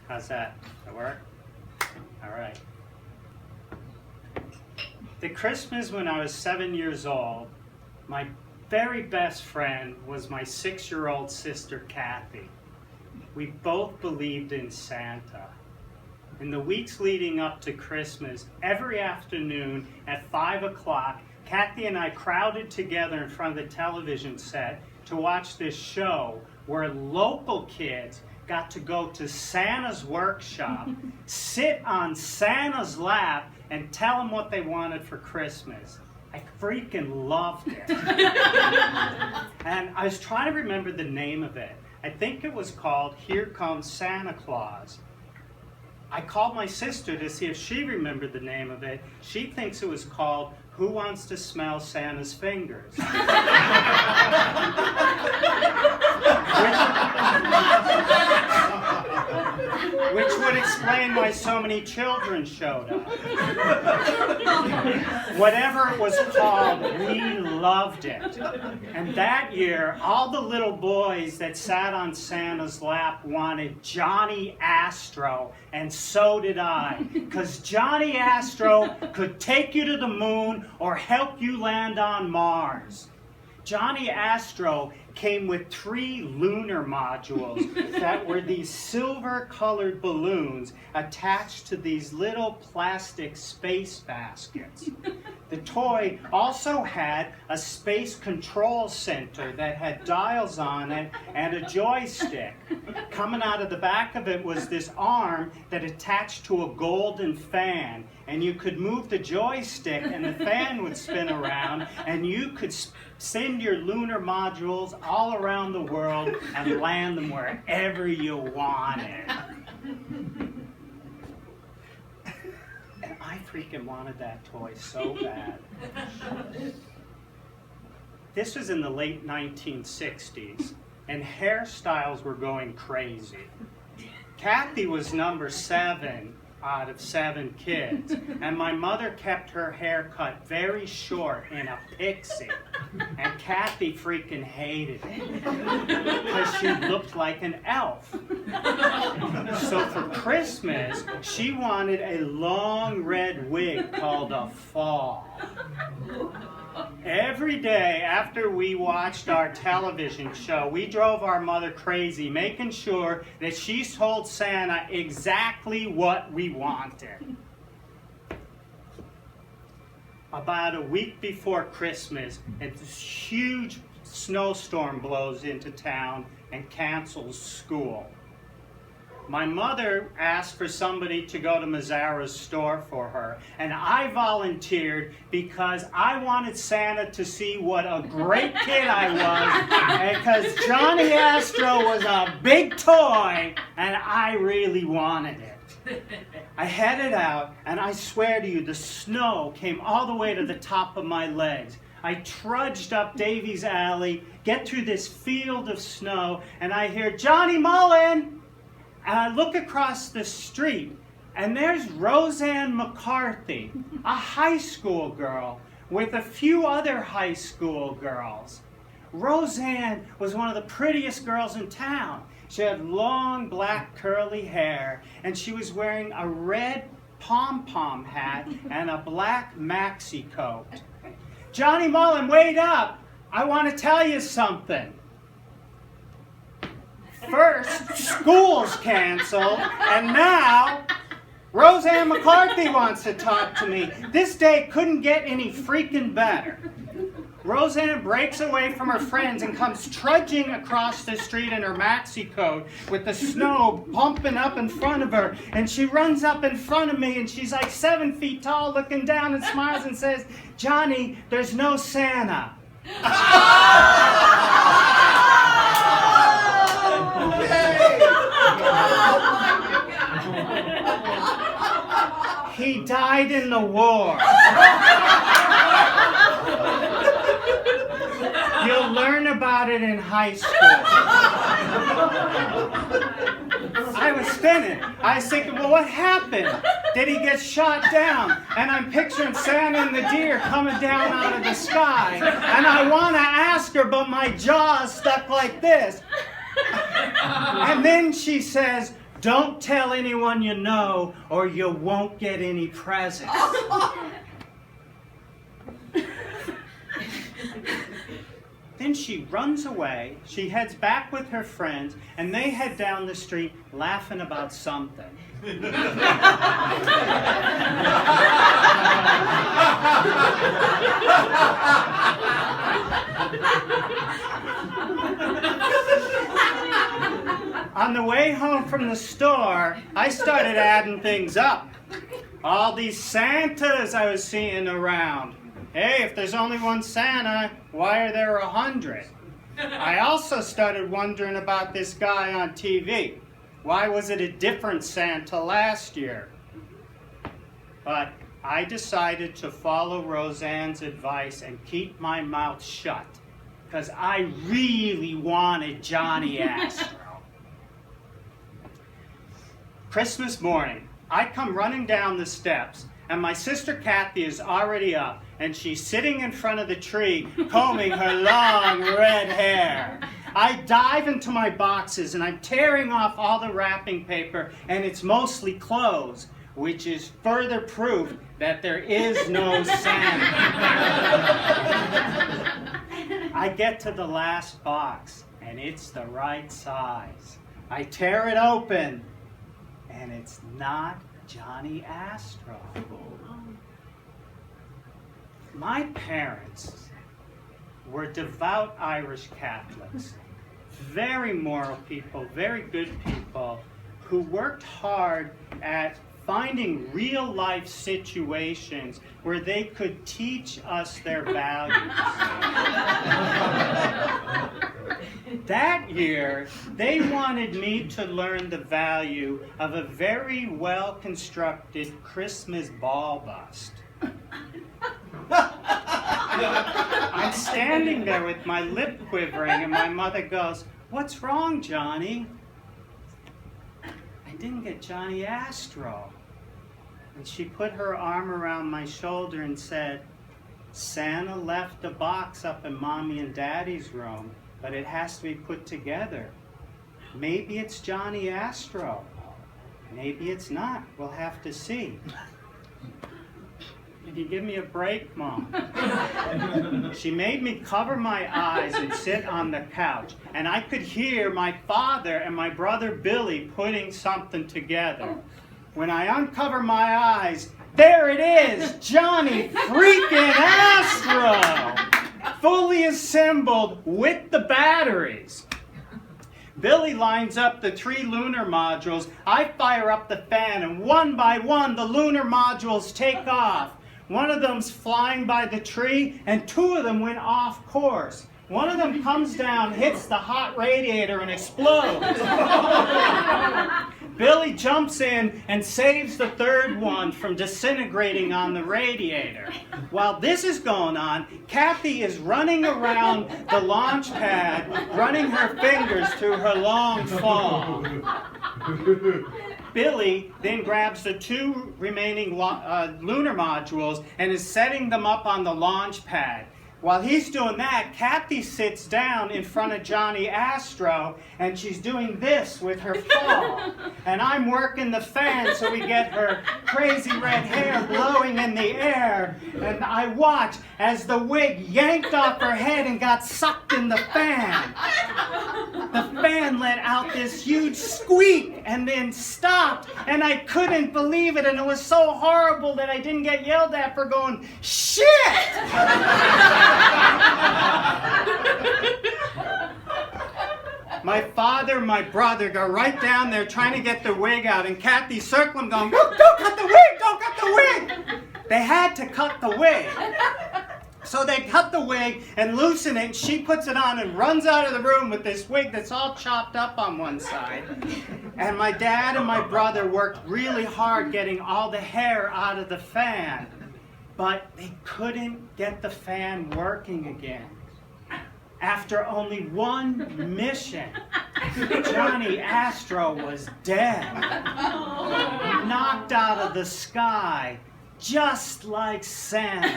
How's that? Does that work? All right. The Christmas when I was 7 years old, my very best friend was my 6-year-old sister, Cathy. We both believed in Santa. In the weeks leading up to Christmas, every afternoon at 5 o'clock, Cathy and I crowded together in front of the television set to watch this show where local kids got to go to Santa's workshop, sit on Santa's lap, and tell him what they wanted for Christmas. I freaking loved it. And I was trying to remember the name of it. I think it was called Here Comes Santa Claus. I called my sister to see if she remembered the name of it. She thinks it was called Who Wants to Smell Santa's Fingers? Which would explain why so many children showed up. Whatever it was called, we loved it. And that year, all the little boys that sat on Santa's lap wanted Johnny Astro, and so did I. Because Johnny Astro could take you to the moon or help you land on Mars. Johnny Astro came with 3 lunar modules that were these silver-colored balloons attached to these little plastic space baskets. The toy also had a space control center that had dials on it and a joystick. Coming out of the back of it was this arm that attached to a golden fan, and you could move the joystick and the fan would spin around, and you could send your lunar modules all around the world and land them wherever you wanted. And I freaking wanted that toy so bad. This was in the late 1960s, and hairstyles were going crazy. Kathy was number 7 out of 7 kids, and my mother kept her hair cut very short in a pixie, and Kathy freaking hated it because she looked like an elf. So for Christmas, she wanted a long red wig called a fall. Every day after we watched our television show, we drove our mother crazy, making sure that she told Santa exactly what we wanted. About a week before Christmas, this huge snowstorm blows into town and cancels school. My mother asked for somebody to go to Mazzara's store for her, and I volunteered because I wanted Santa to see what a great kid I was, because Johnny Astro was a big toy, and I really wanted it. I headed out, and I swear to you, the snow came all the way to the top of my legs. I trudged up Davies Alley, get through this field of snow, and I hear, "Johnny Mullen!" And I look across the street, and there's Roseanne McCarthy, a high school girl, with a few other high school girls. Roseanne was one of the prettiest girls in town. She had long black curly hair, and she was wearing a red pom-pom hat and a black maxi coat. "Johnny Mullen, wait up! I want to tell you something." First, school's canceled, and now Roseanne McCarthy wants to talk to me. This day couldn't get any freaking better. Roseanne breaks away from her friends and comes trudging across the street in her maxi coat with the snow pumping up in front of her. And she runs up in front of me, and she's like 7 feet tall, looking down and smiles and says, "Johnny, there's no Santa." He died in the war. You'll learn about it in high school. I was spinning. I was thinking, well, what happened? Did he get shot down? And I'm picturing Santa and the deer coming down out of the sky. And I want to ask her, but my jaw is stuck like this. And then she says, Don't tell anyone you know or you won't get any presents. Then she runs away, she heads back with her friends, and they head down the street laughing about something. On the way home from the store, I started adding things up. All these Santas I was seeing around. Hey, if there's only one Santa, why are there 100? I also started wondering about this guy on TV. Why was it a different Santa last year? But I decided to follow Roseanne's advice and keep my mouth shut, because I really wanted Johnny Astro. Christmas morning, I come running down the steps, and my sister Cathy is already up, and she's sitting in front of the tree, combing her long red hair. I dive into my boxes, and I'm tearing off all the wrapping paper, and it's mostly clothes, which is further proof that there is no Santa. I get to the last box, and it's the right size. I tear it open, and it's not Johnny Astro. My parents were devout Irish Catholics, very moral people, very good people, who worked hard at finding real-life situations where they could teach us their values. That year, they wanted me to learn the value of a very well-constructed Christmas ball bust. I'm standing there with my lip quivering, and my mother goes, "What's wrong, Johnny?" I didn't get Johnny Astro. And she put her arm around my shoulder and said, "Santa left a box up in Mommy and Daddy's room, but it has to be put together. Maybe it's Johnny Astro. Maybe it's not. We'll have to see." Can you give me a break, Mom? She made me cover my eyes and sit on the couch, and I could hear my father and my brother Billy putting something together. When I uncover my eyes, there it is, Johnny freaking Astro! Fully assembled with the batteries. Billy lines up the 3 lunar modules. I fire up the fan, and one by one the lunar modules take off. One of them's flying by the tree, and 2 of them went off course. One of them comes down, hits the hot radiator, and explodes. Billy jumps in and saves the 3rd one from disintegrating on the radiator. While this is going on, Cathy is running around the launch pad, running her fingers through her long fall. Billy then grabs the 2 remaining lunar modules and is setting them up on the launch pad. While he's doing that, Cathy sits down in front of Johnny Astro, and she's doing this with her fall. And I'm working the fan so we get her crazy red hair blowing in the air. And I watch as the wig yanked off her head and got sucked in the fan. The fan let out this huge squeak and then stopped, and I couldn't believe it, and it was so horrible that I didn't get yelled at for going, "Shit!" My father and my brother go right down there trying to get the wig out, and Cathy circling going, "Don't cut the wig! Don't cut the wig!" They had to cut the wig. So they cut the wig and loosen it, and she puts it on and runs out of the room with this wig that's all chopped up on one side. And my dad and my brother worked really hard getting all the hair out of the fan, but they couldn't get the fan working again. After only one mission, Johnny Astro was dead, knocked out of the sky, just like Santa.